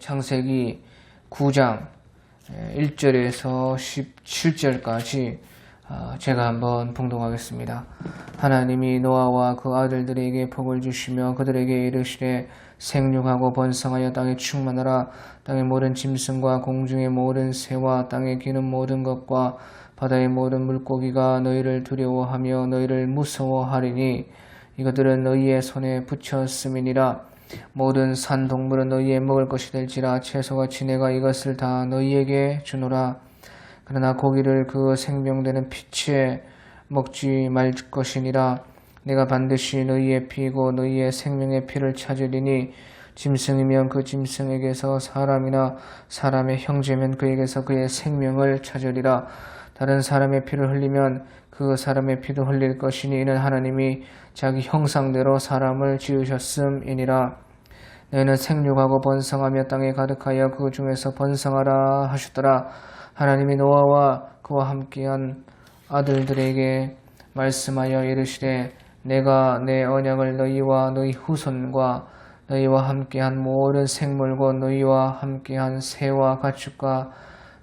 창세기 9장 1절에서 17절까지 제가 한번 봉독하겠습니다. 하나님이 노아와 그 아들들에게 복을 주시며 그들에게 이르시되 생육하고 번성하여 땅에 충만하라. 땅의 모든 짐승과 공중의 모든 새와 땅에 기는 모든 것과 바다의 모든 물고기가 너희를 두려워하며 너희를 무서워하리니 이것들은 너희의 손에 붙였음이니라. 모든 산 동물은 너희의 먹을 것이 될지라. 채소같이 내가 이것을 다 너희에게 주노라. 그러나 고기를 그 생명되는 피치에 먹지 말 것이니라. 내가 반드시 너희의 피이고 너희의 생명의 피를 찾으리니 짐승이면 그 짐승에게서 사람이나 사람의 형제면 그에게서 그의 생명을 찾으리라. 다른 사람의 피를 흘리면 그 사람의 피도 흘릴 것이니 이는 하나님이 자기 형상대로 사람을 지으셨음이니라. 너희는 생육하고 번성하며 땅에 가득하여 그 중에서 번성하라 하셨더라. 하나님이 노아와 그와 함께한 아들들에게 말씀하여 이르시되 내가 내 언약을 너희와 너희 후손과 너희와 함께한 모든 생물과 너희와 함께한 새와 가축과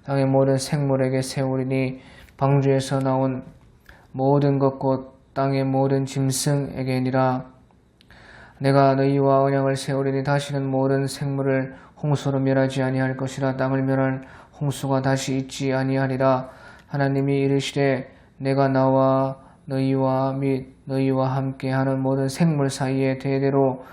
땅의 모든 생물에게 세우리니 방주에서 나온 모든 것 곧 땅의 모든 짐승에게니라. 내가 너희와 언약을 세우리니 다시는 모든 생물을 홍수로 멸하지 아니할 것이라. 땅을 멸할 홍수가 다시 있지 아니하리라. 하나님이 이르시되 내가 나와 너희와 및 너희와 함께하는 모든 생물 사이에 대대로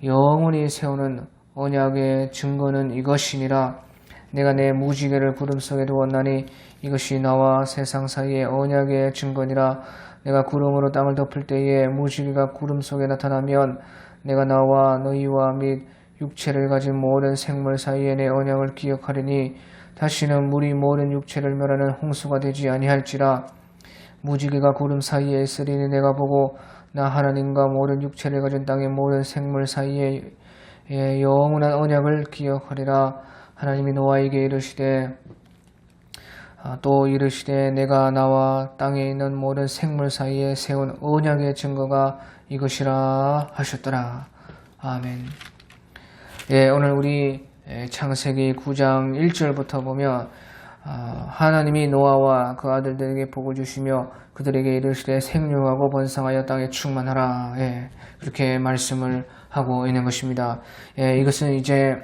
영원히 세우는 언약의 증거는 이것이니라. 내가 내 무지개를 구름 속에 두었나니 이것이 나와 세상 사이의 언약의 증거니라. 내가 구름으로 땅을 덮을 때에 무지개가 구름 속에 나타나면 내가 나와 너희와 및 육체를 가진 모든 생물 사이에 내 언약을 기억하리니 다시는 물이 모든 육체를 멸하는 홍수가 되지 아니할지라. 무지개가 구름 사이에 있으리니 내가 보고 나 하나님과 모든 육체를 가진 땅의 모든 생물 사이에 영원한 언약을 기억하리라. 하나님이 노아에게 이르시되 또 이르시되 내가 나와 땅에 있는 모든 생물 사이에 세운 언약의 증거가 이것이라 하셨더라. 아멘. 오늘 우리 창세기 9장 1절부터 보면 하나님이 노아와 그 아들들에게 복을 주시며 그들에게 이르시되 생육하고 번성하여 땅에 충만하라. 그렇게 말씀을 하고 있는 것입니다. 이것은 이제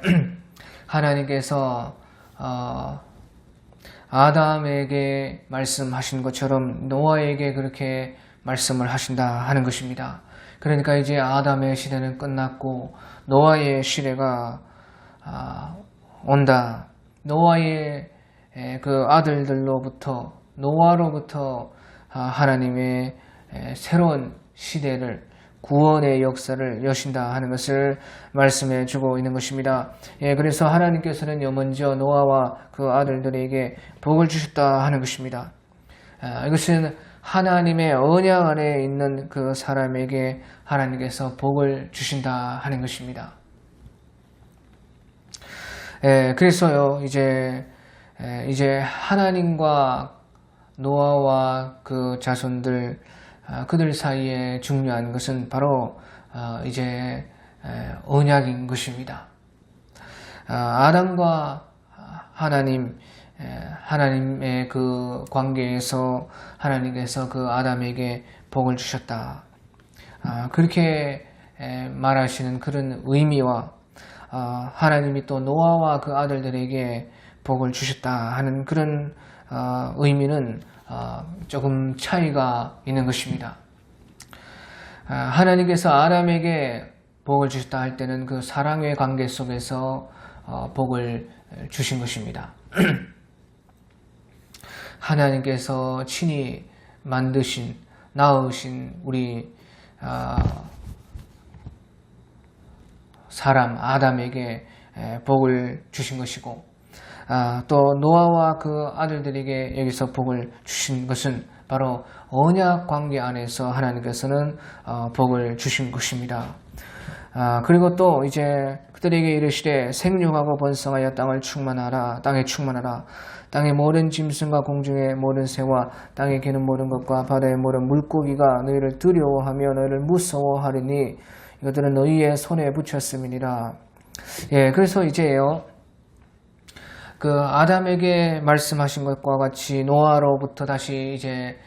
하나님께서 아담에게 말씀하신 것처럼 노아에게 그렇게 말씀을 하신다 하는 것입니다. 그러니까 이제 아담의 시대는 끝났고 노아의 시대가 온다. 노아의 그 아들들로부터 노아로부터 하나님의 새로운 시대를 구원의 역사를 여신다 하는 것을 말씀해 주고 있는 것입니다. 그래서 하나님께서는 먼저 노아와 그 아들들에게 복을 주셨다 하는 것입니다. 이것은 하나님의 언약 안에 있는 그 사람에게 하나님께서 복을 주신다 하는 것입니다. 그래서요, 이제 하나님과 노아와 그 자손들, 그들 사이에 중요한 것은 바로 이제 언약인 것입니다. 아담과 하나님의 그 관계에서 하나님께서 그 아담에게 복을 주셨다. 그렇게 말하시는 그런 의미와 하나님이 또 노아와 그 아들들에게 복을 주셨다 하는 그런 의미는 조금 차이가 있는 것입니다. 하나님께서 아담에게 복을 주셨다 할 때는 그 사랑의 관계 속에서 복을 주신 것입니다. 하나님께서 친히 만드신, 낳으신 우리 사람 아담에게 복을 주신 것이고, 또 노아와 그 아들들에게 여기서 복을 주신 것은 바로 언약 관계 안에서 하나님께서는 복을 주신 것입니다. 그리고 또 이제 그들에게 이르시되 생육하고 번성하여 땅을 충만하라. 땅에 충만하라. 땅의 모든 짐승과 공중의 모든 새와 땅에 기는 모든 것과 바다의 모든 물고기가 너희를 두려워하며 너희를 무서워하리니 이것들은 너희의 손에 붙였음이니라. 그래서 이제요, 그 아담에게 말씀하신 것과 같이 노아로부터 다시 이제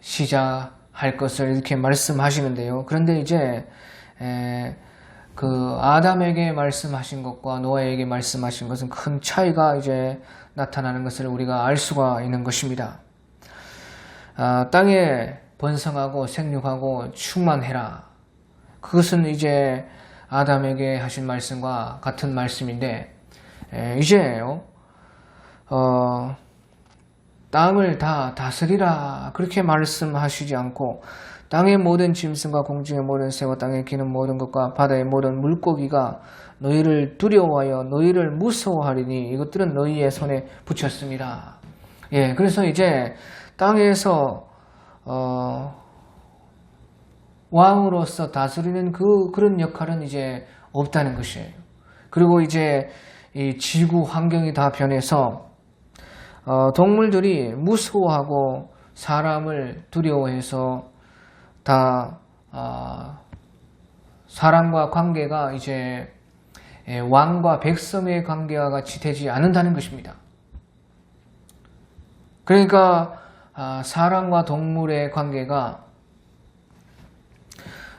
시작할 것을 이렇게 말씀하시는데요. 그런데 이제 그 아담에게 말씀하신 것과 노아에게 말씀하신 것은 큰 차이가 이제 나타나는 것을 우리가 알 수가 있는 것입니다. 땅에 번성하고 생육하고 충만해라. 그것은 이제 아담에게 하신 말씀과 같은 말씀인데 이제요 땅을 다 다스리라 그렇게 말씀하시지 않고 땅의 모든 짐승과 공중의 모든 새와 땅에 기는 모든 것과 바다의 모든 물고기가 너희를 두려워하여 너희를 무서워하리니 이것들은 너희의 손에 붙였습니다. 예, 그래서 이제 땅에서 왕으로서 다스리는 그런 역할은 이제 없다는 것이에요. 그리고 이제 이 지구 환경이 다 변해서 동물들이 무서워하고 사람을 두려워해서 다 사람과 관계가 이제 왕과 백성의 관계와 같이 되지 않는다는 것입니다. 그러니까 사람과 동물의 관계가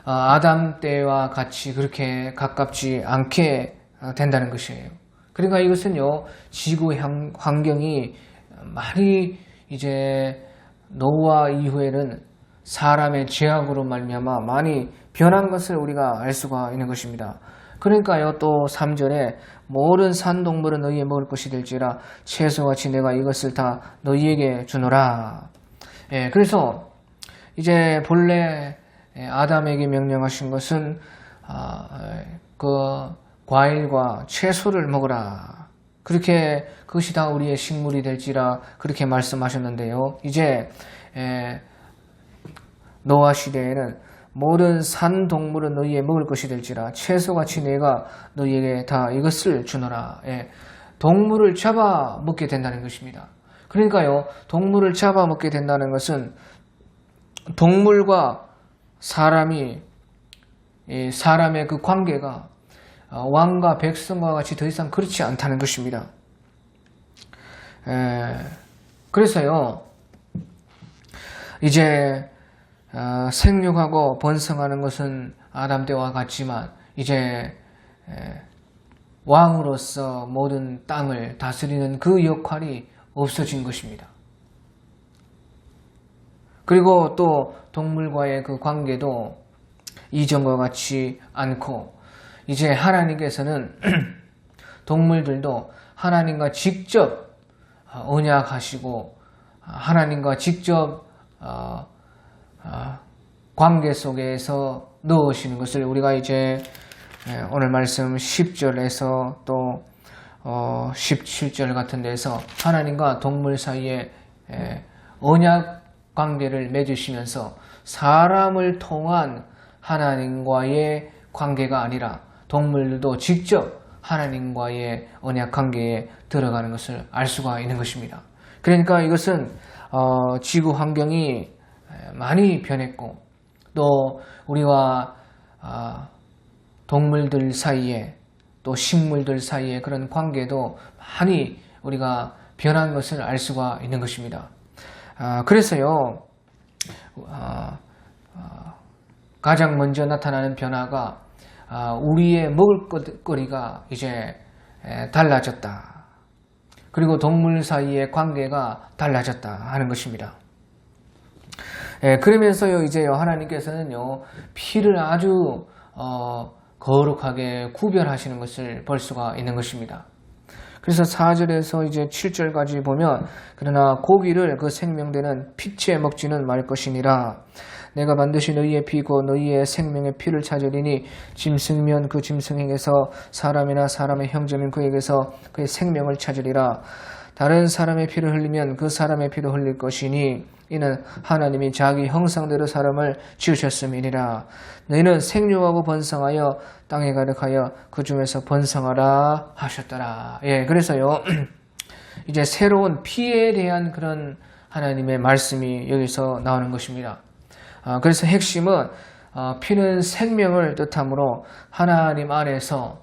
아담 때와 같이 그렇게 가깝지 않게 된다는 것이에요. 그러니까 이것은요 지구 환경이 많이 이제 노아 이후에는 사람의 죄악으로 말미암아 많이 변한 것을 우리가 알 수가 있는 것입니다. 그러니까요 또 3절에 모든 산동물은 너희의 먹을 것이 될지라 채소같이 내가 이것을 다 너희에게 주노라. 예, 그래서 이제 본래 아담에게 명령하신 것은 그 과일과 채소를 먹으라. 그렇게 그것이 다 우리의 식물이 될지라 그렇게 말씀하셨는데요. 이제 노아 시대에는 모든 산 동물은 너희의 먹을 것이 될지라 채소같이 내가 너희에게 다 이것을 주노라. 예, 동물을 잡아 먹게 된다는 것입니다. 그러니까요 동물을 잡아 먹게 된다는 것은 동물과 사람의 그 관계가 왕과 백성과 같이 더 이상 그렇지 않다는 것입니다. 그래서요 이제 생육하고 번성하는 것은 아담 때와 같지만 이제 왕으로서 모든 땅을 다스리는 그 역할이 없어진 것입니다. 그리고 또 동물과의 그 관계도 이전과 같이 않고 이제 하나님께서는 동물들도 하나님과 직접 언약하시고 하나님과 직접 관계 속에서 넣으시는 것을 우리가 이제 오늘 말씀 10절에서 또 17절 같은 데서 하나님과 동물 사이에 언약 관계를 맺으시면서 사람을 통한 하나님과의 관계가 아니라 동물들도 직접 하나님과의 언약 관계에 들어가는 것을 알 수가 있는 것입니다. 그러니까 이것은 지구 환경이 많이 변했고 또 우리와 동물들 사이에 또 식물들 사이에 그런 관계도 많이 우리가 변한 것을 알 수가 있는 것입니다. 그래서요 가장 먼저 나타나는 변화가 우리의 먹을거리가 이제 달라졌다. 그리고 동물 사이의 관계가 달라졌다 하는 것입니다. 그러면서요 이제 하나님께서는요 피를 아주 거룩하게 구별하시는 것을 볼 수가 있는 것입니다. 그래서 4절에서 이제 7절까지 보면 그러나 고기를 그 생명되는 피채 먹지는 말 것이니라. 내가 반드시 너희의 피고 너희의 생명의 피를 찾으리니 짐승이면 그 짐승에게서 사람이나 사람의 형제면 그에게서 그의 생명을 찾으리라. 다른 사람의 피를 흘리면 그 사람의 피도 흘릴 것이니 이는 하나님이 자기 형상대로 사람을 지으셨음이니라. 너희는 생육하고 번성하여 땅에 가득하여 그 중에서 번성하라 하셨더라. 예, 그래서요 이제 새로운 피에 대한 그런 하나님의 말씀이 여기서 나오는 것입니다. 그래서 핵심은 피는 생명을 뜻하므로 하나님 안에서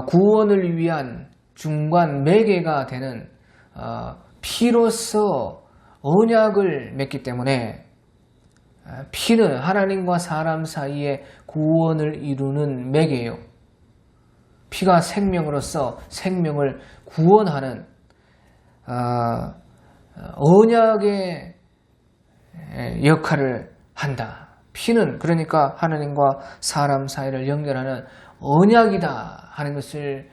구원을 위한 중간 매개가 되는 피로서 언약을 맺기 때문에 피는 하나님과 사람 사이의 구원을 이루는 매개예요. 피가 생명으로서 생명을 구원하는 언약의 역할을 한다. 피는 그러니까 하나님과 사람 사이를 연결하는 언약이다 하는 것을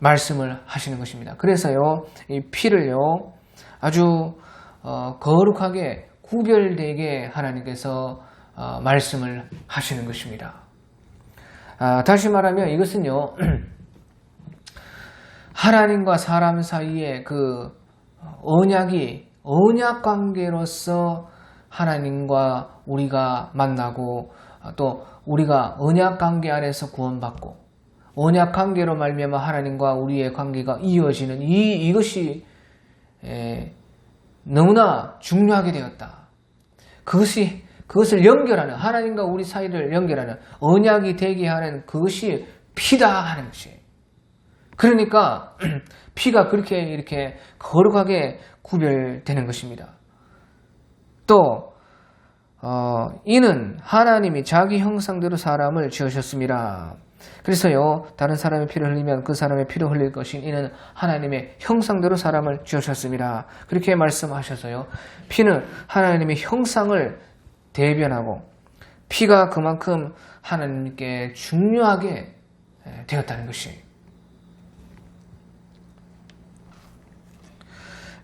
말씀을 하시는 것입니다. 그래서요, 이 피를요 아주 거룩하게 구별되게 하나님께서 말씀을 하시는 것입니다. 다시 말하면 이것은요, 하나님과 사람 사이의 그 언약이 언약 관계로서 하나님과 우리가 만나고 또 우리가 언약 관계 안에서 구원받고 언약 관계로 말미암아 하나님과 우리의 관계가 이어지는 이것이 너무나 중요하게 되었다. 그것을 연결하는, 하나님과 우리 사이를 연결하는 언약이 되게 하는 그것이 피다 하는 것이에요. 그러니까 피가 그렇게 이렇게 거룩하게 구별되는 것입니다. 또 이는 하나님이 자기 형상대로 사람을 지으셨습니다. 그래서요, 다른 사람의 피를 흘리면 그 사람의 피를 흘릴 것인 이는 하나님의 형상대로 사람을 지으셨습니다. 그렇게 말씀하셔서요, 피는 하나님의 형상을 대변하고 피가 그만큼 하나님께 중요하게 되었다는 것이.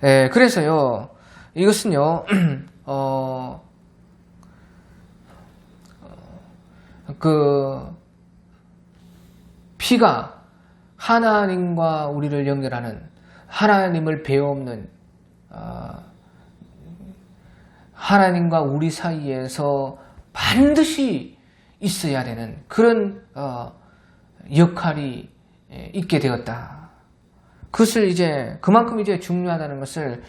그래서요, 이것은요, 피가 하나님과 우리를 연결하는, 하나님을 배워없는 하나님과 우리 사이에서 반드시 있어야 되는 그런 역할이 있게 되었다. 그것을 그만큼 중요하다는 것을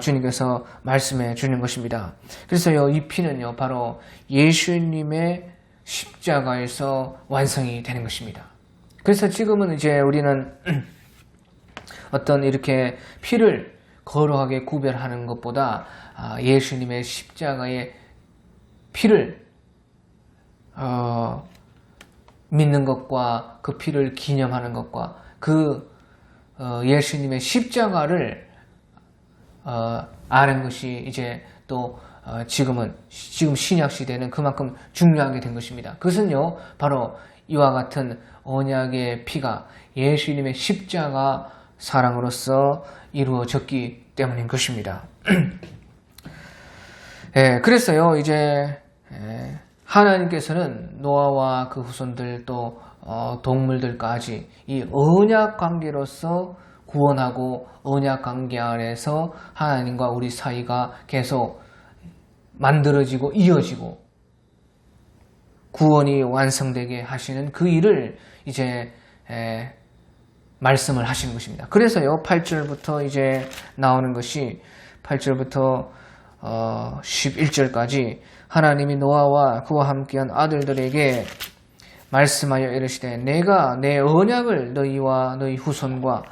주님께서 말씀해 주는 것입니다. 그래서요, 이 피는요, 바로 예수님의 십자가에서 완성이 되는 것입니다. 그래서 지금은 우리는 어떤 이렇게 피를 거룩하게 구별하는 것보다 예수님의 십자가의 피를 믿는 것과 그 피를 기념하는 것과 그 예수님의 십자가를 아는 것이 또 지금 신약 시대는 그만큼 중요하게 된 것입니다. 그것은요, 바로 이와 같은 언약의 피가 예수님의 십자가 사랑으로서 이루어졌기 때문인 것입니다. 그래서요, 하나님께서는 노아와 그 후손들 또 동물들까지 이 언약 관계로서 구원하고 언약 관계 안에서 하나님과 우리 사이가 계속 만들어지고 이어지고 구원이 완성되게 하시는 그 일을 말씀을 하시는 것입니다. 그래서요, 8절부터 나오는 것이 8절부터 11절까지 하나님이 노아와 그와 함께한 아들들에게 말씀하여 이르시되 내가 내 언약을 너희와 너희 후손과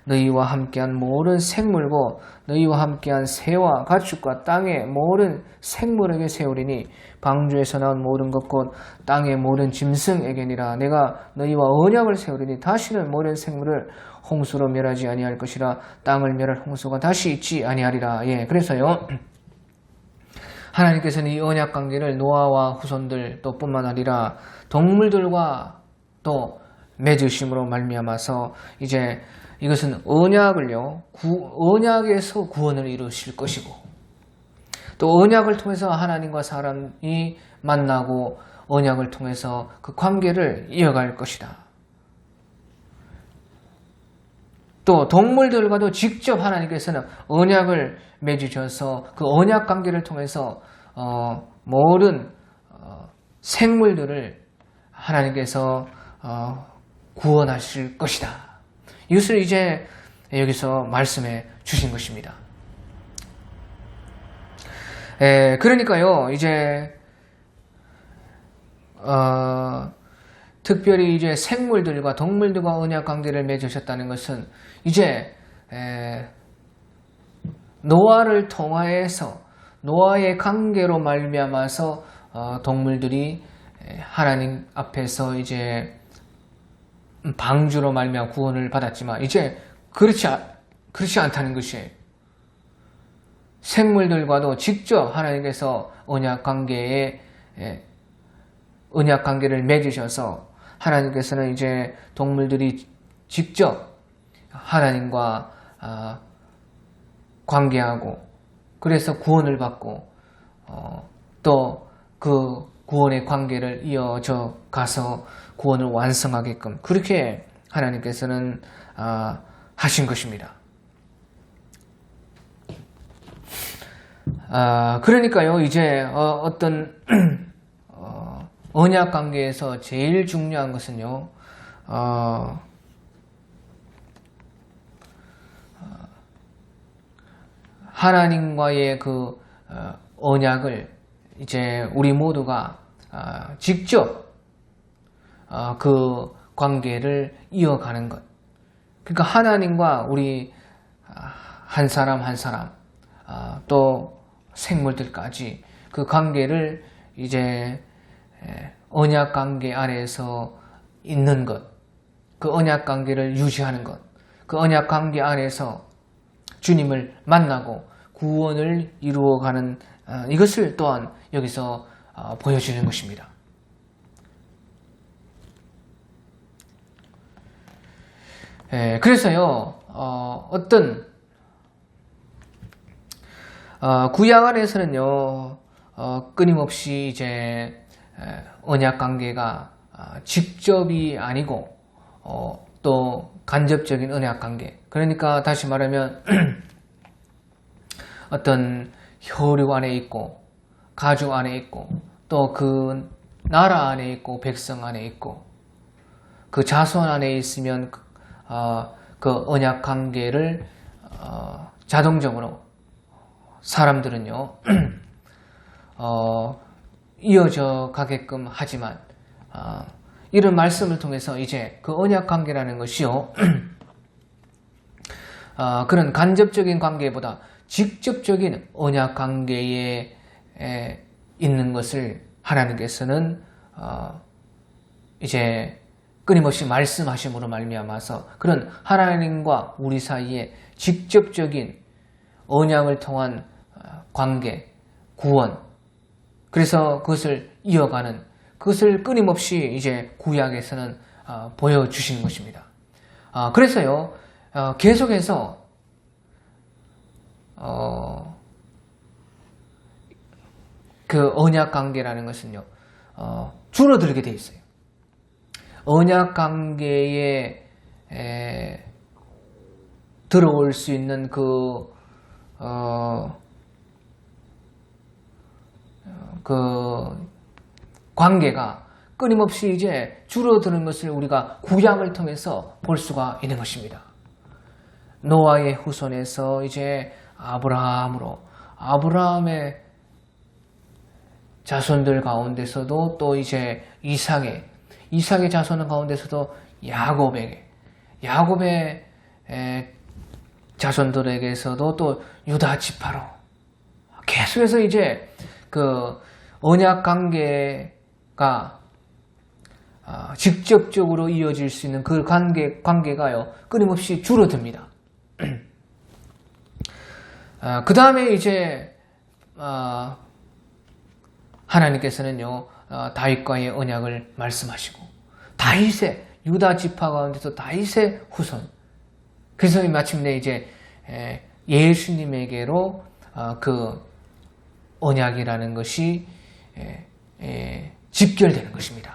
너희와 함께한 모든 생물고 너희와 함께한 새와 가축과 땅의 모든 생물에게 세우리니 방주에서 나온 모든 것 곧 땅의 모든 짐승에게니라. 내가 너희와 언약을 세우리니 다시는 모든 생물을 홍수로 멸하지 아니할 것이라. 땅을 멸할 홍수가 다시 있지 아니하리라. 그래서요, 하나님께서는 이 언약 관계를 노아와 후손들 또 뿐만 아니라 동물들과 또 맺으심으로 말미암아서 이것은 언약을요, 언약에서 구원을 이루실 것이고 또 언약을 통해서 하나님과 사람이 만나고 언약을 통해서 그 관계를 이어갈 것이다. 또 동물들과도 직접 하나님께서는 언약을 맺으셔서 그 언약 관계를 통해서 모든 생물들을 하나님께서 구원하실 것이다. 이것을 여기서 말씀해 주신 것입니다. 그러니까요, 특별히 이제 생물들과 동물들과 언약 관계를 맺으셨다는 것은 이제 노아를 통하여서 노아의 관계로 말미암아서 동물들이 하나님 앞에서 이제 방주로 말미암아 구원을 받았지만 이제 그렇지 않다는 것이에요. 생물들과도 직접 하나님께서 언약 관계를 맺으셔서 하나님께서는 이제 동물들이 직접 하나님과 관계하고 그래서 구원을 받고 또 그 구원의 관계를 이어져 가서 구원을 완성하게끔 그렇게 하나님께서는 하신 것입니다. 그러니까요, 이제 어떤 언약 관계에서 제일 중요한 것은요, 하나님과의 그 언약을 이제 우리 모두가 직접 그 관계를 이어가는 것. 그러니까 하나님과 우리 한 사람 한 사람 또 생물들까지 그 관계를 이제 언약 관계 안에서 있는 것, 그 언약 관계를 유지하는 것, 그 언약 관계 안에서 주님을 만나고 구원을 이루어가는 이것을 또한 여기서 보여주는 것입니다. 그래서요, 어떤 구약 안에서는요, 끊임없이 이제 언약 관계가 직접이 아니고 또 간접적인 언약 관계. 그러니까 다시 말하면 어떤 혈육 안에 있고 가족 안에 있고 또 그 나라 안에 있고 백성 안에 있고 그 자손 안에 있으면 그 언약 관계를 자동적으로 사람들은요 이어져 가게끔 하지만 이런 말씀을 통해서 이제 그 언약 관계라는 것이요 그런 간접적인 관계보다 직접적인 언약 관계에 있는 것을 하나님께서는 이제 끊임없이 말씀하심으로 말미암아서 그런 하나님과 우리 사이에 직접적인 언약을 통한 관계, 구원, 그래서 그것을 이어가는 그것을 끊임없이 이제 구약에서는 보여주시는 것입니다. 그래서요 계속해서 그 언약 관계라는 것은요 줄어들게 돼 있어요. 언약 관계에 들어올 수 있는 그 관계가 끊임없이 이제 줄어드는 것을 우리가 구약을 통해서 볼 수가 있는 것입니다. 노아의 후손에서 이제 아브라함의 자손들 가운데서도 또 이제 이삭의 자손 가운데서도 야곱의 자손들에게서도 또 유다 지파로 계속해서 이제 그 언약 관계가 직접적으로 이어질 수 있는 그 관계가요 끊임없이 줄어듭니다. 그 다음에 이제 하나님께서는요 다윗과의 언약을 말씀하시고 다윗의 유다 지파 가운데서 다윗의 후손 그래서 마침내 이제 예수님에게로 그 언약이라는 것이 집결되는 것입니다.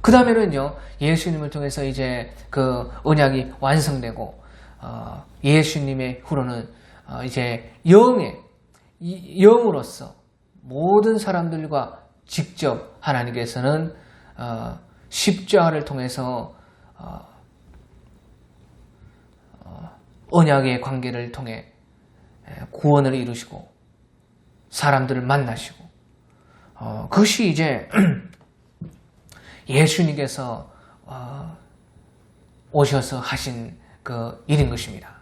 그 다음에는요 예수님을 통해서 이제 그 언약이 완성되고 예수님의 후로는 이제 영으로서 모든 사람들과 직접 하나님께서는 십자가를 통해서 언약의 관계를 통해 구원을 이루시고 사람들을 만나시고 그것이 이제 예수님께서 오셔서 하신 그 일인 것입니다.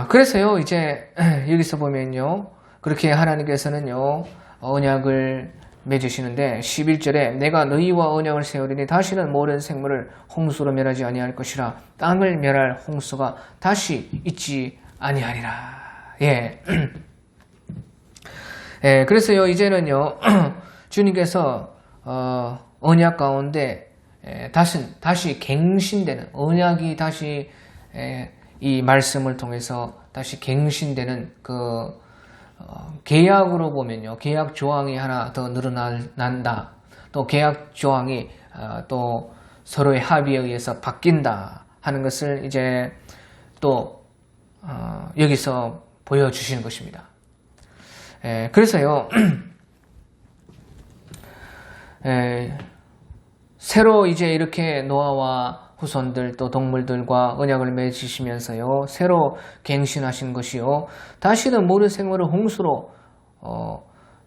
그래서요, 이제 여기서 보면요, 그렇게 하나님께서는요, 언약을 맺으시는데 11절에 내가 너희와 언약을 세우리니 다시는 모든 생물을 홍수로 멸하지 아니할 것이라 땅을 멸할 홍수가 다시 있지 아니하리라. 예. 예, 그래서요, 이제는요, 주님께서 언약 가운데 다시 갱신되는, 언약이 다시 이 말씀을 통해서 다시 갱신되는 그 계약으로 보면요, 계약 조항이 하나 더 늘어난다. 또 계약 조항이 또 서로의 합의에 의해서 바뀐다 하는 것을 이제 또 여기서 보여주시는 것입니다. 그래서요, 새로 이제 이렇게 노아와 후손들 또 동물들과 언약을 맺으시면서요, 새로 갱신하신 것이요, 다시는 모든 생물을 홍수로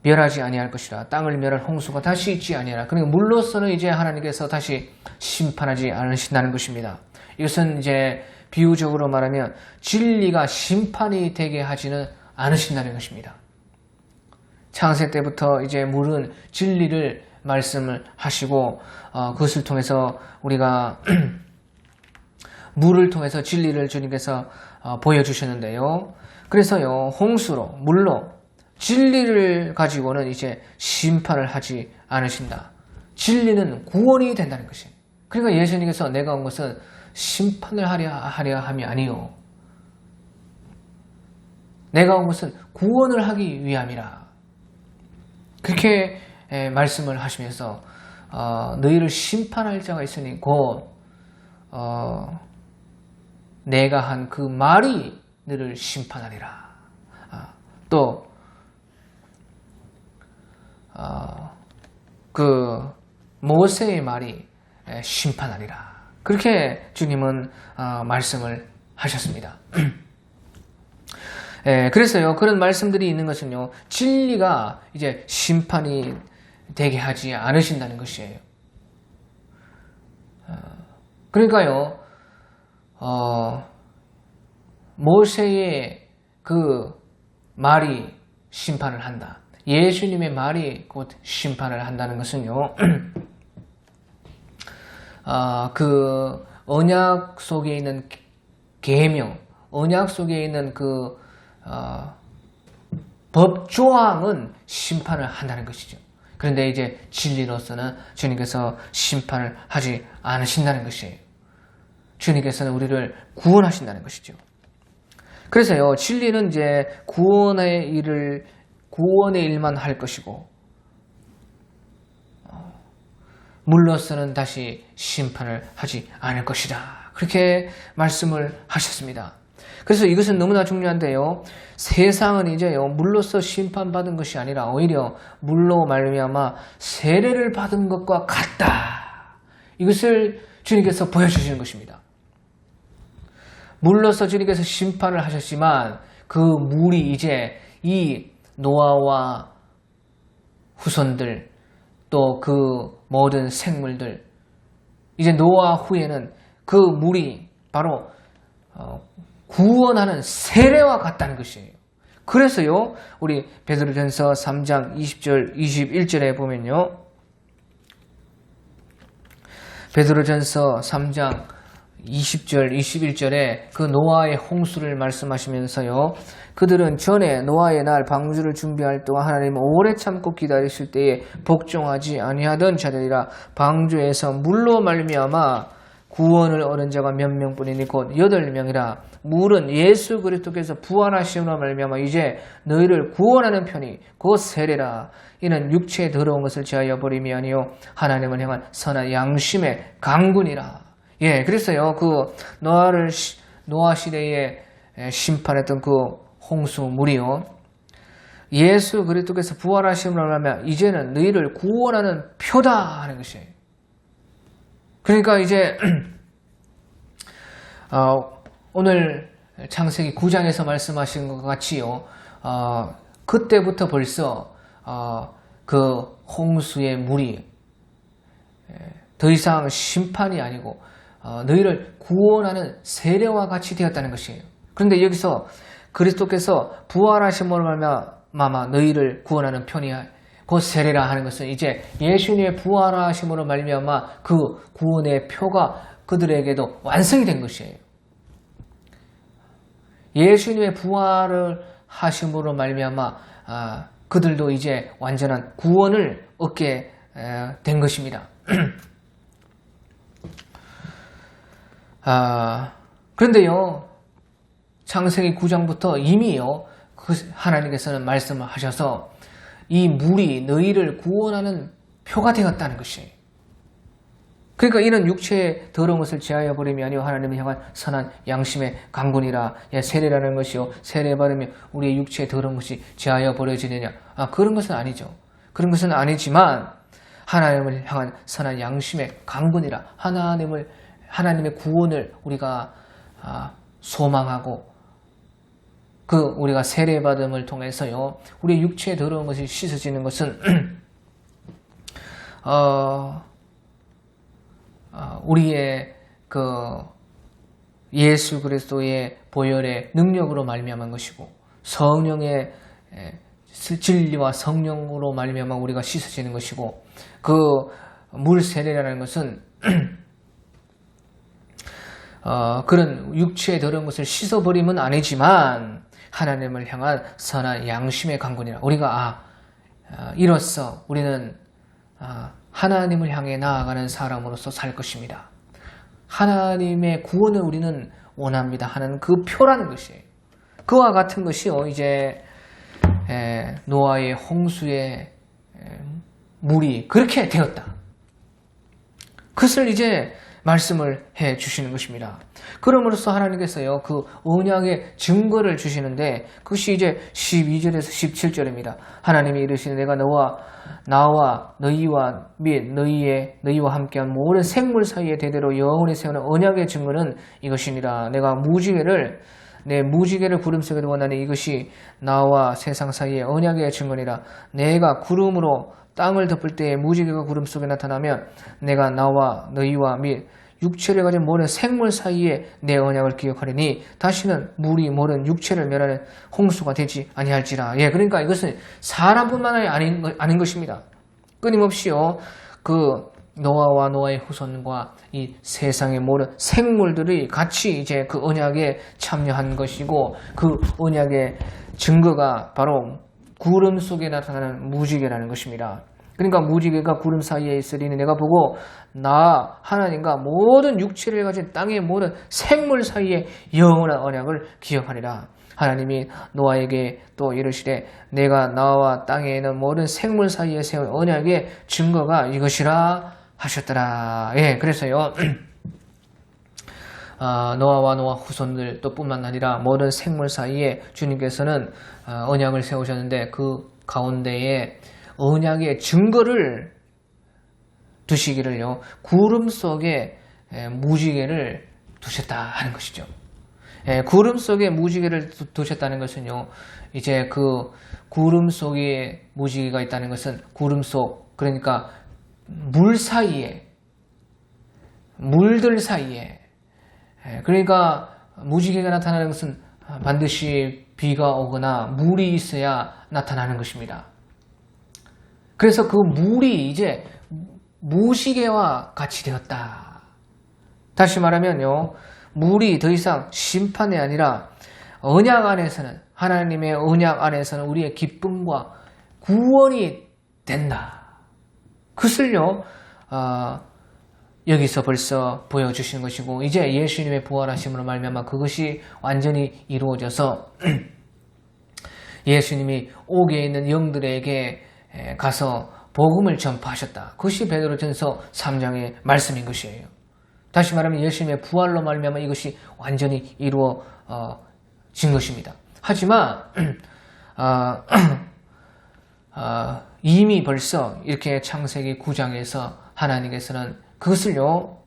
멸하지 아니할 것이라. 땅을 멸할 홍수가 다시 있지 아니하라. 그러니까 물로서는 이제 하나님께서 다시 심판하지 않으신다는 것입니다. 이것은 이제 비유적으로 말하면 진리가 심판이 되게 하지는 않으신다는 것입니다. 창세 때부터 이제 물은 진리를 말씀을 하시고 그것을 통해서 우리가 물을 통해서 진리를 주님께서 보여주셨는데요. 그래서요, 홍수로, 물로 진리를 가지고는 이제 심판을 하지 않으신다. 진리는 구원이 된다는 것이에요. 그러니까 예수님께서 내가 온 것은 심판을 하려 함이 아니요, 내가 온 것은 구원을 하기 위함이라. 그렇게 말씀을 하시면서 너희를 심판할 자가 있으니 곧 내가 한 그 말이 너를 심판하리라. 또 그 모세의 말이 심판하리라. 그렇게 주님은 말씀을 하셨습니다. 그래서요, 그런 말씀들이 있는 것은요, 진리가 이제 심판이 되게 하지 않으신다는 것이에요. 그러니까요, 모세의 그 말이 심판을 한다. 예수님의 말이 곧 심판을 한다는 것은요, 그 언약 속에 있는 계명, 언약 속에 있는 그 법조항은 심판을 한다는 것이죠. 그런데 이제 진리로서는 주님께서 심판을 하지 않으신다는 것이에요. 주님께서는 우리를 구원하신다는 것이죠. 그래서요, 진리는 이제 구원의 일만 할 것이고, 물로서는 다시 심판을 하지 않을 것이다. 그렇게 말씀을 하셨습니다. 그래서 이것은 너무나 중요한데요, 세상은 이제요, 물로서 심판받은 것이 아니라 오히려 물로 말미암아 세례를 받은 것과 같다. 이것을 주님께서 보여주시는 것입니다. 물로서 주님께서 심판을 하셨지만 그 물이 이제 이 노아와 후손들 또 그 모든 생물들, 이제 노아 후에는 그 물이 바로 구원하는 세례와 같다는 것이에요. 그래서요, 우리 베드로전서 3장 20절 21절에 보면요, 베드로전서 3장 20절 21절에 그 노아의 홍수를 말씀하시면서요, 그들은 전에 노아의 날 방주를 준비할 동안 하나님은 오래 참고 기다리실 때에 복종하지 아니하던 자들이라. 방주에서 물로 말미암아 구원을 얻은 자가 몇 명뿐이니 곧 8명이라. 물은 예수 그리스도께서 부활하심으로 말미암아 이제 너희를 구원하는 편이 곧 세례라. 이는 육체에 더러운 것을 제하여 버림이 아니요 하나님을 향한 선한 양심의 강군이라. 예, 그래서요, 그 노아 시대에 심판했던 그 홍수 물이요, 예수 그리스도께서 부활하심으로 말미암아 이제는 너희를 구원하는 표다 하는 것이에요. 그러니까 이제 오늘 창세기 9장에서 말씀하신 것 같이요, 그때부터 벌써 그 홍수의 물이 더 이상 심판이 아니고 너희를 구원하는 세례와 같이 되었다는 것이에요. 그런데 여기서 그리스도께서 부활하심으로 말미암아 너희를 구원하는 편이야. 그 세례라 하는 것은 이제 예수님의 부활하심으로 말미암아 그 구원의 표가 그들에게도 완성이 된 것이에요. 예수님의 부활을 하심으로 말미암아 그들도 이제 완전한 구원을 얻게 된 것입니다. 그런데요, 창세기 9장부터 이미요, 하나님께서는 말씀을 하셔서 이 물이 너희를 구원하는 표가 되었다는 것이에요. 그러니까 이는 육체의 더러운 것을 제하여 버림이 아니요 하나님을 향한 선한 양심의 강군이라. 세례라는 것이요, 세례 받으면 우리의 육체의 더러운 것이 제하여 버려지느냐? 그런 것은 아니죠. 그런 것은 아니지만 하나님을 향한 선한 양심의 강군이라. 하나님의 구원을 우리가 소망하고 우리가 세례받음을 통해서요, 우리의 육체의 더러운 것이 씻어지는 것은 우리의 예수 그리스도의 보혈의 능력으로 말미암은 것이고 성령의 진리와 성령으로 말미암아 우리가 씻어지는 것이고 그 물 세례라는 것은 그런 육체의 더러운 것을 씻어버림은 아니지만 하나님을 향한 선한 양심의 강군이라. 우리가 이로써 우리는 하나님을 향해 나아가는 사람으로서 살 것입니다. 하나님의 구원을 우리는 원합니다 하는 그 표라는 것이에요. 그와 같은 것이요, 이제 노아의 홍수의 물이 그렇게 되었다. 그것을 이제 말씀을 해 주시는 것입니다. 그럼으로써 하나님께서요, 그 언약의 증거를 주시는데 그것이 이제 12절에서 17절입니다. 하나님이 이르시되 내가 나와 너희와 및 너희와 함께한 모든 생물 사이에 대대로 영원히 세우는 언약의 증거는 이것이니라. 내가 내 무지개를 구름 속에 두었나니 이것이 나와 세상 사이의 언약의 증거니라. 내가 구름으로 땅을 덮을 때에 무지개가 구름 속에 나타나면 내가 나와 너희와 및 육체를 가진 모든 생물 사이에 내 언약을 기억하리니 다시는 물이 모든 육체를 멸하는 홍수가 되지 아니할지라. 그러니까 이것은 사람뿐만 아닌 것입니다. 끊임없이요, 노아와 노아의 후손과 이 세상의 모든 생물들이 같이 이제 그 언약에 참여한 것이고 그 언약의 증거가 바로 구름 속에 나타나는 무지개라는 것입니다. 그러니까 무지개가 구름 사이에 있으리니 내가 보고 나 하나님과 모든 육체를 가진 땅의 모든 생물 사이에 영원한 언약을 기억하리라. 하나님이 노아에게 또 이르시되 내가 나와 땅에 있는 모든 생물 사이에 세운 언약의 증거가 이것이라 하셨더라. 그래서요, 노아와 노아 후손들 또 뿐만 아니라 모든 생물 사이에 주님께서는 언약을 세우셨는데 그 가운데에 언약의 증거를 두시기를요, 구름 속에 무지개를 두셨다 하는 것이죠. 구름 속에 무지개를 두셨다는 것은요, 이제 그 구름 속에 무지개가 있다는 것은 구름 속, 그러니까 물들 사이에, 그러니까 무지개가 나타나는 것은 반드시 비가 오거나 물이 있어야 나타나는 것입니다. 그래서 그 물이 이제 무지개와 같이 되었다. 다시 말하면요, 물이 더 이상 심판이 아니라 언약 안에서는, 하나님의 언약 안에서는 우리의 기쁨과 구원이 된다. 그것을요, 여기서 벌써 보여주시는 것이고 이제 예수님의 부활하심으로 말미암아 그것이 완전히 이루어져서 예수님이 옥에 있는 영들에게 가서 복음을 전파하셨다. 그것이 베드로전서 3장의 말씀인 것이에요. 다시 말하면 예수님의 부활로 말미암아 이것이 완전히 이루어진 것입니다. 하지만 이미 벌써 이렇게 창세기 9장에서 하나님께서는 그것을요,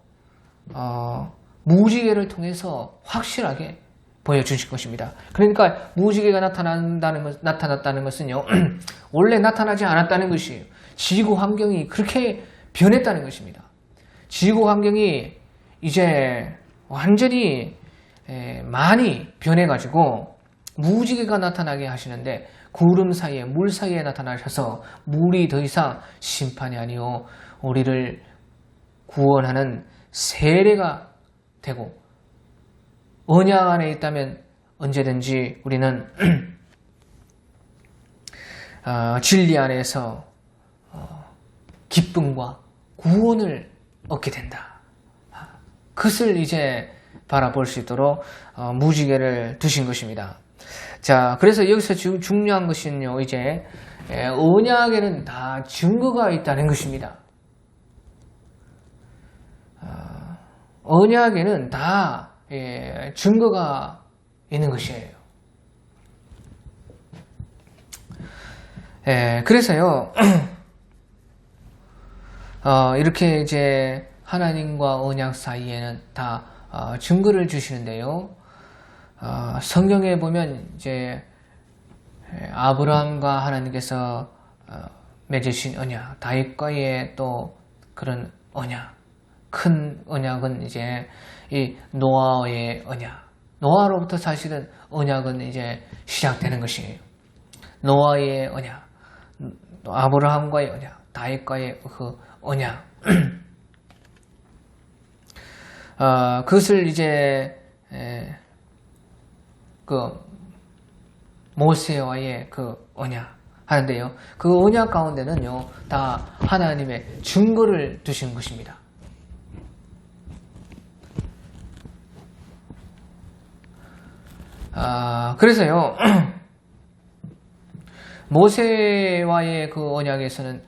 무지개를 통해서 확실하게 보여주실 것입니다. 그러니까 무지개가 나타났다는 것은요, 원래 나타나지 않았다는 것이에요. 지구 환경이 그렇게 변했다는 것입니다. 지구 환경이 이제 완전히 많이 변해가지고 무지개가 나타나게 하시는데 구름 사이에 물 사이에 나타나셔서 물이 더 이상 심판이 아니요 우리를 구원하는 세례가 되고 언약 안에 있다면 언제든지 우리는 진리 안에서 기쁨과 구원을 얻게 된다. 그것을 이제 바라볼 수 있도록 무지개를 두신 것입니다. 자, 그래서 여기서 중요한 것은요, 이제 언약에는 다 증거가 있다는 것입니다. 언약에는 다 증거가 있는 것이에요. 그래서요, 이렇게 이제 하나님과 언약 사이에는 다 증거를 주시는데요. 성경에 보면 이제 아브라함과 하나님께서 맺으신 언약, 다윗과의 또 그런 언약, 큰 언약은 이제 이 노아의 언약. 노아로부터 사실은 언약은 이제 시작되는 것이에요. 노아의 언약, 또 아브라함과의 언약, 다윗과의 그 언약. 그것을 이제 그 모세와의 그 언약 하는데요. 그 언약 가운데는요, 다 하나님의 증거를 두신 것입니다. 그래서요, 모세와의 그 언약에서는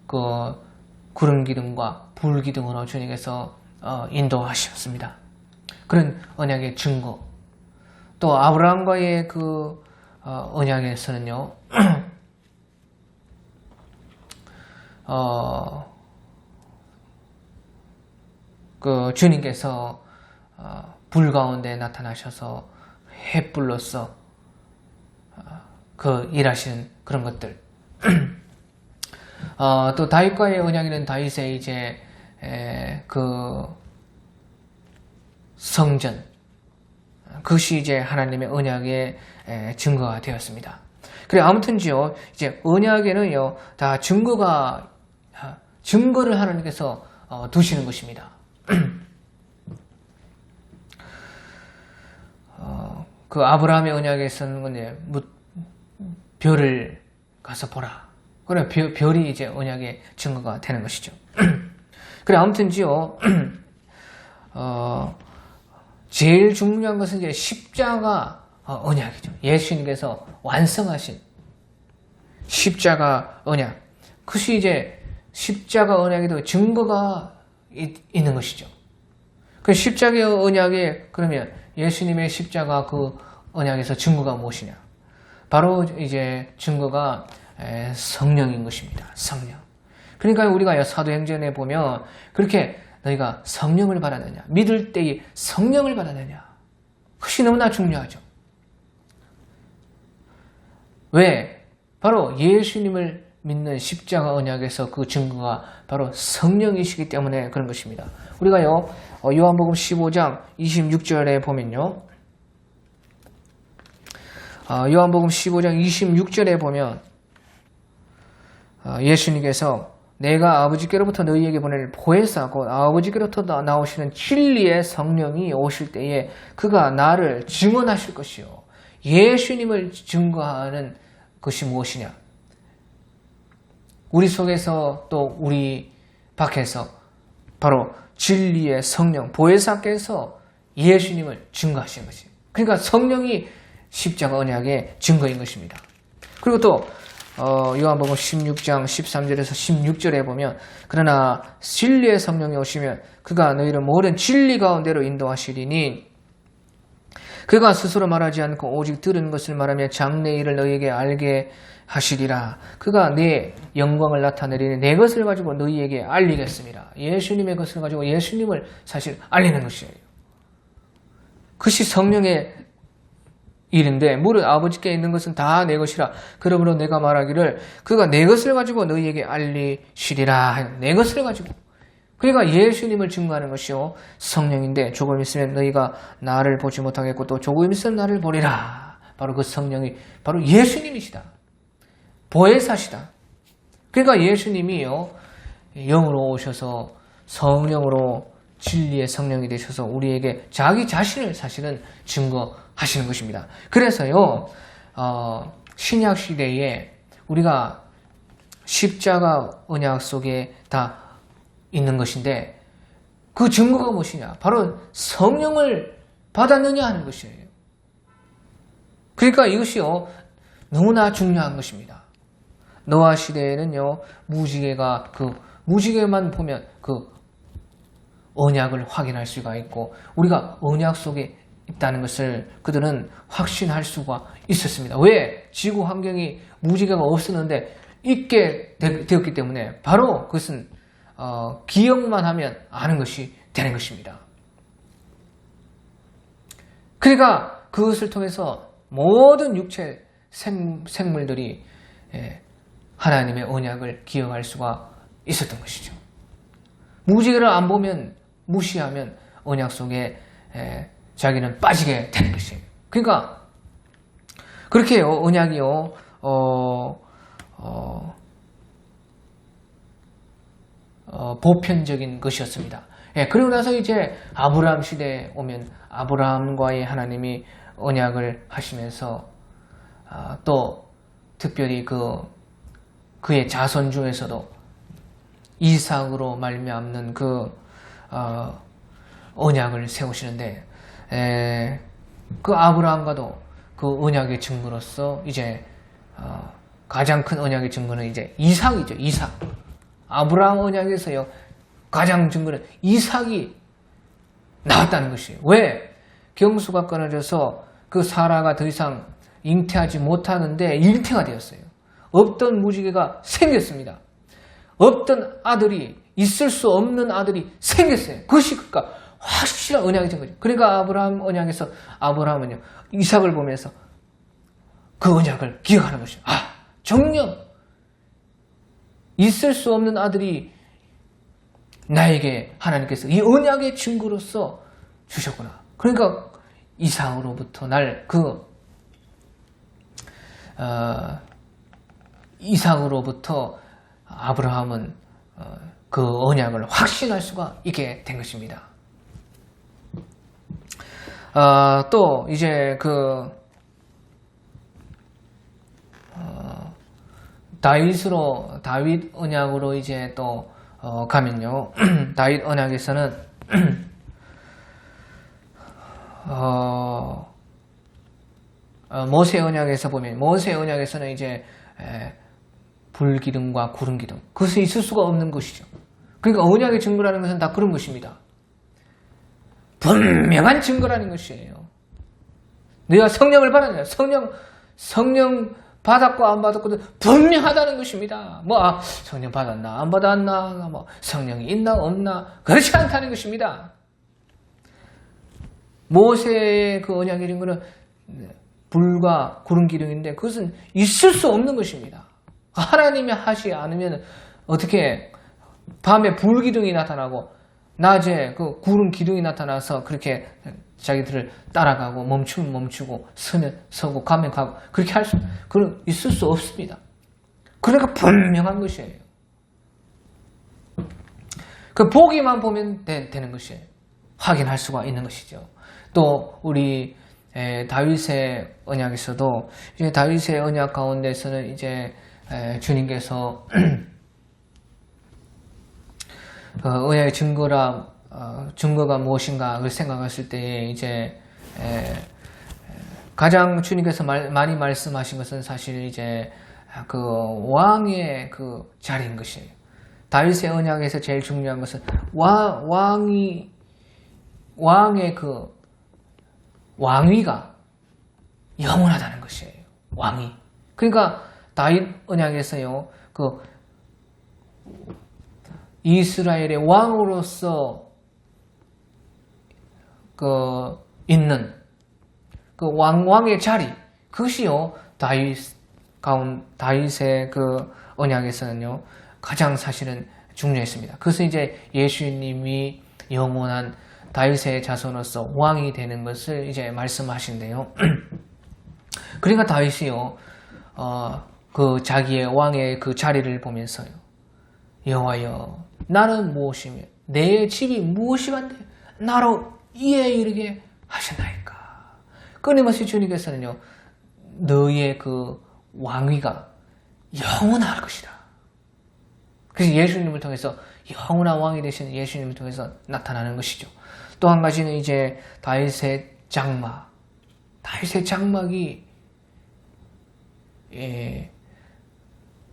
그 구름 기둥과 불 기둥으로 주님께서 인도하셨습니다. 그런 언약의 증거. 또 아브라함과의 그 언약에서는요, 그 주님께서 불 가운데 나타나셔서 횃불로서 그 일하시는 그런 것들. 또 다윗과의 언약에는 다윗의 이제 그 성전, 그것이 이제 하나님의 언약의 증거가 되었습니다. 그래 아무튼지요, 이제 언약에는요 다 증거를 하나님께서 두시는 것입니다. 그 아브라함의 언약에서는 별을 가서 보라. 그래 별이 이제 언약의 증거가 되는 것이죠. 그래 아무튼지요, 제일 중요한 것은 이제 십자가 언약이죠. 예수님께서 완성하신 십자가 언약. 그것이 이제 십자가 언약에도 증거가 있는 것이죠. 그 십자가 언약에 그러면 예수님의 십자가 그 언약에서 증거가 무엇이냐? 바로 이제 증거가 성령인 것입니다. 성령. 그러니까 우리가 사도행전에 보면 그렇게 너희가 성령을 받았느냐, 믿을 때에 성령을 받았느냐, 그것이 너무나 중요하죠. 왜? 바로 예수님을 믿는 십자가 언약에서 그 증거가 바로 성령이시기 때문에 그런 것입니다. 우리가요, 요한복음 15장 26절에 보면요, 요한복음 15장 26절에 보면 예수님께서 내가 아버지께로부터 너희에게 보낼 보혜사 곧 아버지께로부터 나오시는 진리의 성령이 오실 때에 그가 나를 증언하실 것이요. 예수님을 증거하는 것이 무엇이냐? 우리 속에서 또 우리 밖에서 바로 진리의 성령 보혜사께서 예수님을 증거하시는 것이에요. 그러니까 성령이 십자가 언약의 증거인 것입니다. 그리고 또 요한복음 16장 13절에서 16절에 보면 그러나 진리의 성령이 오시면 그가 너희를 모든 진리 가운데로 인도하시리니 그가 스스로 말하지 않고 오직 들은 것을 말하며 장래 일을 너희에게 알게 하시리라. 그가 내 영광을 나타내리니 내 것을 가지고 너희에게 알리겠습니다. 예수님의 것을 가지고 예수님을 사실 알리는 것이에요. 그것이 성령의 일인데 무릇 아버지께 있는 것은 다 내 것이라. 그러므로 내가 말하기를 그가 내 것을 가지고 너희에게 알리시리라. 내 것을 가지고 그러니까 예수님을 증거하는 것이요 성령인데 조금 있으면 너희가 나를 보지 못하겠고 또 조금 있으면 나를 보리라. 바로 그 성령이 바로 예수님이시다. 보혜사시다. 그러니까 예수님이요 영으로 오셔서 성령으로 진리의 성령이 되셔서 우리에게 자기 자신을 사실은 증거하시는 것입니다. 그래서요 신약 시대에 우리가 십자가 언약 속에 다 있는 것인데 그 증거가 무엇이냐? 바로 성령을 받았느냐 하는 것이에요. 그러니까 이것이요 너무나 중요한 것입니다. 노아 시대에는요 무지개가 그 무지개만 보면 그 언약을 확인할 수가 있고 우리가 언약 속에 있다는 것을 그들은 확신할 수가 있었습니다. 왜? 지구 환경이 무지개가 없었는데 있게 되었기 때문에 바로 그것은 기억만 하면 아는 것이 되는 것입니다. 그러니까 그것을 통해서 모든 육체 생물들이 하나님의 언약을 기억할 수가 있었던 것이죠. 무지개를 안 보면 무시하면 언약 속에 자기는 빠지게 되는 것이에요. 그러니까 그렇게요 언약이요 보편적인 것이었습니다. 그리고 나서 이제 아브라함 시대에 오면 아브라함과의 하나님이 언약을 하시면서 또 특별히 그의 자손 중에서도 이삭으로 말미암는 그 언약을 세우시는데 그 아브라함과도 그 언약의 증거로서 이제 가장 큰 언약의 증거는 이제 이삭이죠. 이삭. 아브라함 언약에서요 가장 증거는 이삭이 나왔다는 것이에요. 왜? 경수가 끊어져서 그 사라가 더 이상 잉태하지 못하는데 잉태가 되었어요. 없던 무지개가 생겼습니다. 없던 아들이 있을 수 없는 아들이 생겼어요. 그것이 그러니까 확실한 언약이 된 거죠. 그러니까 아브라함 언약에서 아브라함은요 이삭을 보면서 그 언약을 기억하는 것이죠. 정녕 있을 수 없는 아들이 나에게 하나님께서 이 언약의 증거로서 주셨구나. 그러니까 이삭으로부터 이삭으로부터 아브라함은 그 언약을 확신할 수가 있게 된 것입니다. 또 이제 다윗 언약으로 이제 또 가면요 다윗 언약에서는 모세 언약에서 보면 모세 언약에서는 이제 불기둥과 구름기둥 그것이 있을 수가 없는 것이죠. 그러니까 언약의 증거라는 것은 다 그런 것입니다. 분명한 증거라는 것이에요. 네가 성령을 받았냐? 성령 받았고 안 받았고도 분명하다는 것입니다. 성령 받았나 안 받았나 성령이 있나 없나 그렇지 않다는 것입니다. 모세의 그 언약의 증거는 불과 구름 기둥인데 그것은 있을 수 없는 것입니다. 하나님이 하지 않으면 어떻게 밤에 불 기둥이 나타나고 낮에 그 구름 기둥이 나타나서 그렇게 자기들을 따라가고 멈추면 멈추고 서면 서고 가면 가고 그렇게 그건 있을 수 없습니다. 그러니까 분명한 것이에요. 그 보기만 보면 되는 것이에요. 확인할 수가 있는 것이죠. 또 우리 다윗의 언약에서도 이제 다윗의 언약 가운데서는 이제 주님께서 언약의 증거가 무엇인가 생각했을 때 이제 가장 주님께서 많이 말씀하신 것은 사실 이제 그 왕의 그 자리인 것이에요. 다윗의 언약에서 제일 중요한 것은 왕의 그 왕위가 영원하다는 것이에요. 왕위. 그러니까 다윗 언약에서요, 그 이스라엘의 왕으로서 있는 그 왕의 자리, 그것이요 다윗의 그 언약에서는요 가장 사실은 중요했습니다. 그래서 이제 예수님이 영원한 다윗의 자손으로서 왕이 되는 것을 이제 말씀하신대요. 그러니까 다윗이요, 그 자기의 왕의 그 자리를 보면서요, 여호와여, 나는 무엇이며 내 집이 무엇이간데 나로 이에 이르게 하셨나이까. 끊임없이 주님께서는요, 너의 그 왕위가 영원할 것이다. 그래서 예수님을 통해서 영원한 왕이 되시는 예수님을 통해서 나타나는 것이죠. 또 한 가지는 이제 다윗의 장막. 다윗의 장막이,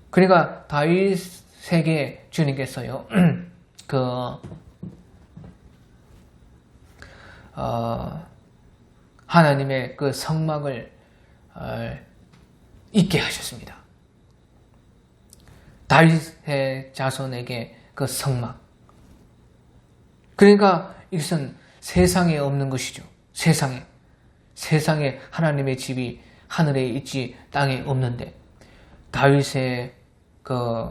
그러니까 다윗에게 주님께서요, 하나님의 그 성막을 있게 하셨습니다. 다윗의 자손에게 그 성막. 그러니까 이것은 세상에 없는 것이죠. 세상에 하나님의 집이 하늘에 있지 땅에 없는데, 다윗의 그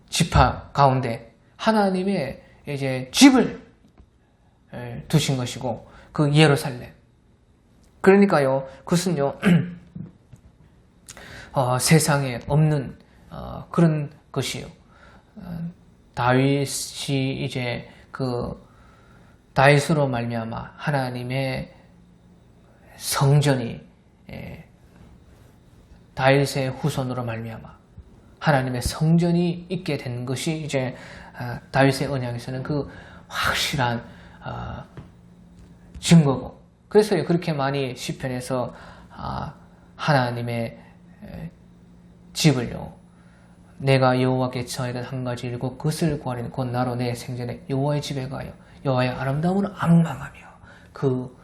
지파 가운데 하나님의 이제 집을 두신 것이고, 그 예루살렘. 그러니까요, 그것은요, 세상에 없는 그런 것이요. 다윗이 이제 그 다윗으로 말미암아 하나님의 성전이, 다윗의 후손으로 말미암아 하나님의 성전이 있게 된 것이 이제 다윗의 언약에서는 그 확실한 증거고, 그래서 그렇게 많이 시편에서 하나님의 집을요, 내가 여호와께 청하던 한 가지 일고 그것을 구하리니 곧 나로 내 생전에 여호와의 집에 가요 여호와의 아름다움을 앙망하며 그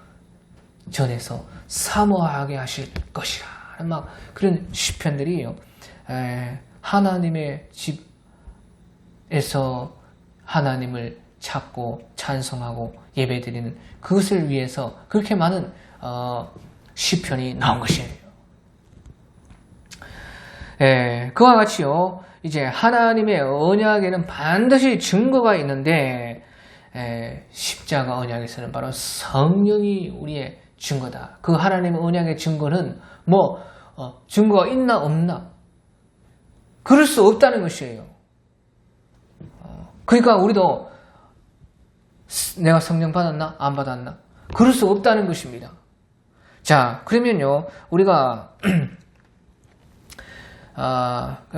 전에서 사모하게 하실 것이라. 막 그런 시편들이요, 하나님의 집에서 하나님을 찾고 찬송하고 예배드리는 그것을 위해서 그렇게 많은 시편이 나온 것이에요. 그와 같이요, 이제 하나님의 언약에는 반드시 증거가 있는데, 십자가 언약에서는 바로 성령이 우리의 증거다. 그 하나님의 언약의 증거는 증거가 있나 없나? 그럴 수 없다는 것이에요. 그러니까 우리도 내가 성령 받았나? 안 받았나? 그럴 수 없다는 것입니다. 자, 그러면요, 우리가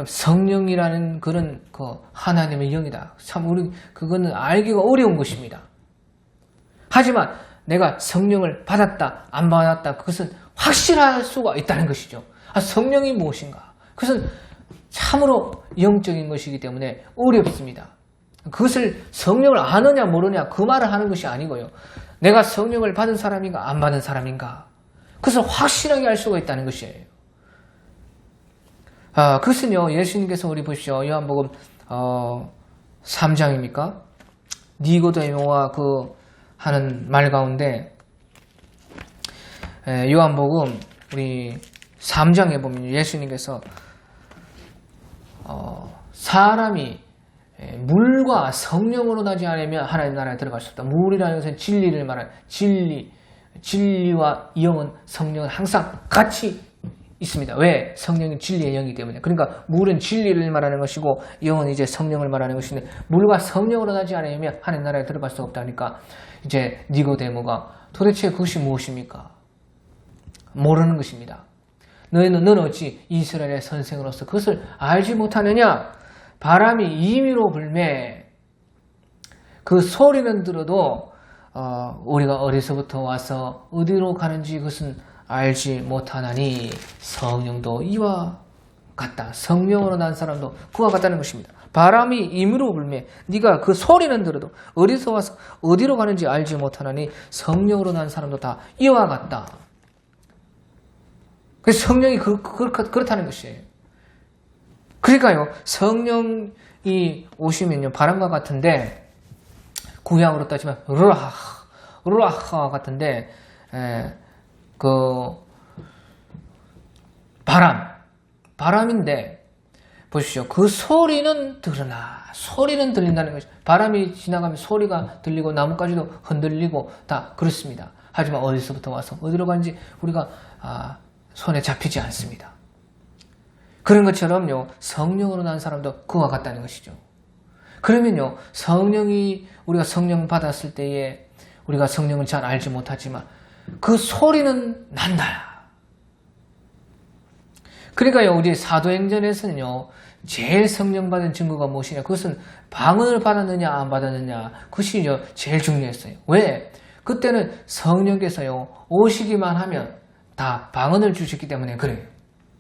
성령이라는 그런 하나님의 영이다. 참 그거는 알기가 어려운 것입니다. 하지만 내가 성령을 받았다, 안 받았다, 그것은 확실할 수가 있다는 것이죠. 성령이 무엇인가? 그것은 참으로 영적인 것이기 때문에 어렵습니다. 그것을 성령을 아느냐 모르냐 그 말을 하는 것이 아니고요. 내가 성령을 받은 사람인가 안 받은 사람인가, 그것을 확실하게 알 수가 있다는 것이에요. 그것은요, 예수님께서 우리 보십시오. 요한복음 3장입니까? 니고데모와 하는 말 가운데, 요한복음 우리 3장에 보면 예수님께서 사람이 물과 성령으로 나지 않으면 하나님 나라에 들어갈 수 없다. 물이라는 것은 진리를 말하는, 진리와 영은, 성령은 항상 같이 있습니다. 왜? 성령이 진리의 영이기 때문에. 그러니까 물은 진리를 말하는 것이고 영은 이제 성령을 말하는 것인데, 물과 성령으로 나지 않으면 하나님 나라에 들어갈 수 없다니까, 이제 니고데모가 도대체 그것이 무엇입니까? 모르는 것입니다. 너는 어찌 이스라엘의 선생으로서 그것을 알지 못하느냐? 바람이 임의로 불매 그 소리는 들어도 우리가 어디서부터 와서 어디로 가는지 그것은 알지 못하나니 성령도 이와 같다. 성령으로 난 사람도 그와 같다는 것입니다. 바람이 임의로 불매 네가 그 소리는 들어도 어디서 와서 어디로 가는지 알지 못하나니 성령으로 난 사람도 다 이와 같다. 그래서 성령이 그렇다는 것이에요. 그러니까요, 성령이 오시면요, 바람과 같은데, 구약으로 따지면 루아하 같은데, 바람인데, 보십시오. 그 소리는 들으나 소리는 들린다는 것이 바람이 지나가면 소리가 들리고 나뭇가지도 흔들리고 다 그렇습니다. 하지만 어디서부터 와서 어디로 간지 우리가 손에 잡히지 않습니다. 그런 것처럼요 성령으로 난 사람도 그와 같다는 것이죠. 그러면요 우리가 성령 받았을 때에 우리가 성령을 잘 알지 못하지만 그 소리는 난다. 그러니까요 우리 사도행전에서는요 제일 성령 받은 증거가 무엇이냐, 그것은 방언을 받았느냐 안 받았느냐, 그것이 제일 중요했어요. 왜? 그때는 성령께서요 오시기만 하면 다 방언을 주셨기 때문에 그래요.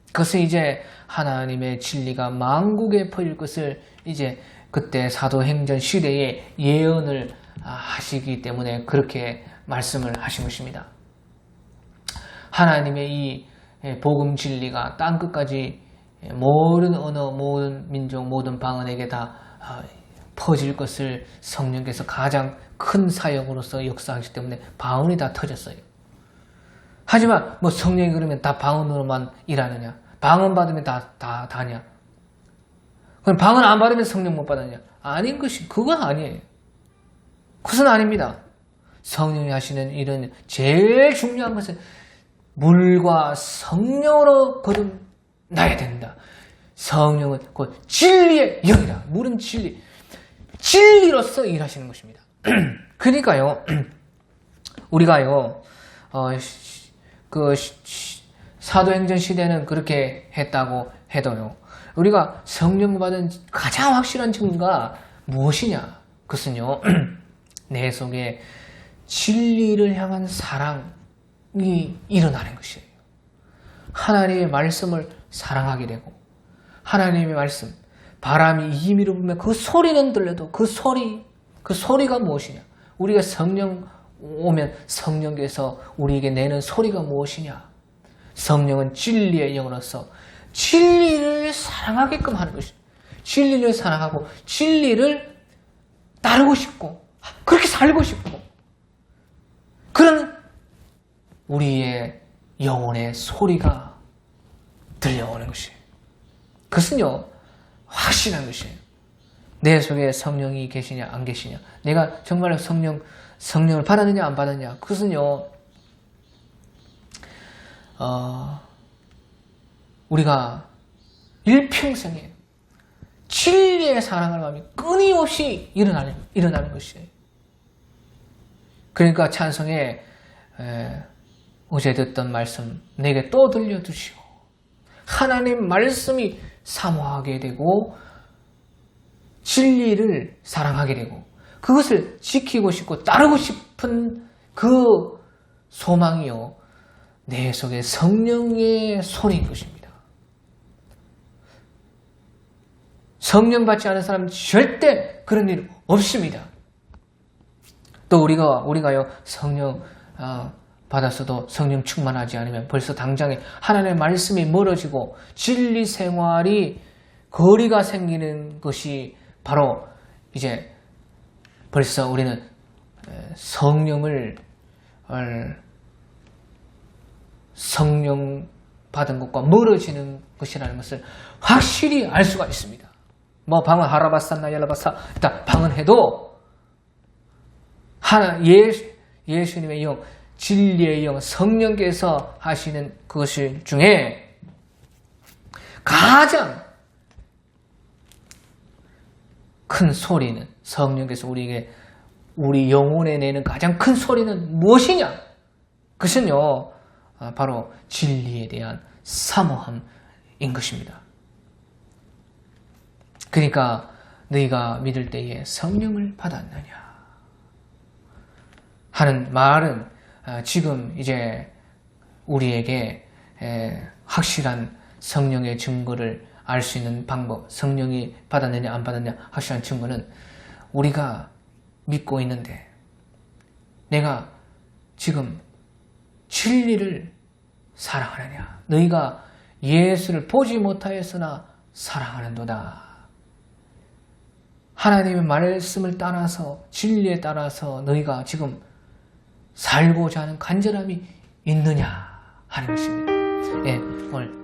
그것은 이제 하나님의 진리가 만국에 퍼질 것을 이제 그때 사도행전 시대에 예언을 하시기 때문에 그렇게 말씀을 하신 것입니다. 하나님의 이 복음 진리가 땅끝까지 모든 언어, 모든 민족, 모든 방언에게 다 퍼질 것을 성령께서 가장 큰 사역으로서 역사하기 때문에 방언이 다 터졌어요. 하지만 뭐 성령이 그러면 다 방언으로만 일하느냐? 방언 받으면 다냐? 그럼 방언 안 받으면 성령 못 받느냐? 아닌 것이 그건 아니에요. 그것은 아닙니다. 성령이 하시는 일은 제일 중요한 것은 물과 성령으로 거듭나야 된다. 성령은 곧 진리의 영이다. 물은 진리로서 일하시는 것입니다. 그러니까요, 우리가요, 사도행전 시대는 그렇게 했다고 해도요, 우리가 성령 받은 가장 확실한 증거가 무엇이냐? 그것은요, 내 속에 진리를 향한 사랑이 일어나는 것이에요. 하나님의 말씀을 사랑하게 되고, 하나님의 말씀, 바람이 이미로 불면 그 소리는 들려도 그 소리가 무엇이냐? 우리가 성령 오면 성령께서 우리에게 내는 소리가 무엇이냐? 성령은 진리의 영으로서 진리를 사랑하게끔 하는 것이죠. 진리를 사랑하고 진리를 따르고 싶고 그렇게 살고 싶고 그런 우리의 영혼의 소리가 들려오는 것이에요. 그것은요 확실한 것이에요. 내 속에 성령이 계시냐 안 계시냐, 내가 정말 성령을 받았느냐 안 받았느냐, 그것은요 우리가 일평생에 진리의 사랑을 마음이 끊임없이 일어나는 것이에요. 그러니까 찬송에 어제 듣던 말씀 내게 또 들려주시오. 하나님 말씀이 사모하게 되고 진리를 사랑하게 되고 그것을 지키고 싶고 따르고 싶은 그 소망이요 내 속에 성령의 소리인 것입니다. 성령 받지 않은 사람은 절대 그런 일 없습니다. 또 우리가요 성령 받았어도 성령 충만하지 않으면 벌써 당장에 하나님의 말씀이 멀어지고 진리 생활이 거리가 생기는 것이 바로 이제 벌써 우리는 성령 받은 것과 멀어지는 것이라는 것을 확실히 알 수가 있습니다. 뭐 방언 하라바산나 열라바사 일단 방언해도 예수님의 영, 진리의 영, 성령께서 하시는 그것 중에 가장 큰 소리는 성령께서 우리 영혼에 내는 가장 큰 소리는 무엇이냐? 그것은요 바로 진리에 대한 사모함인 것입니다. 그러니까 너희가 믿을 때에 성령을 받았느냐 하는 말은 지금 이제 우리에게 확실한 성령의 증거를 알 수 있는 방법, 성령이 받았느냐 안 받았느냐 확실한 증거는 우리가 믿고 있는데 내가 지금 진리를 사랑하느냐, 너희가 예수를 보지 못하였으나 사랑하는도다. 하나님의 말씀을 따라서 진리에 따라서 너희가 지금 살고자 하는 간절함이 있느냐 하는 것입니다. 오늘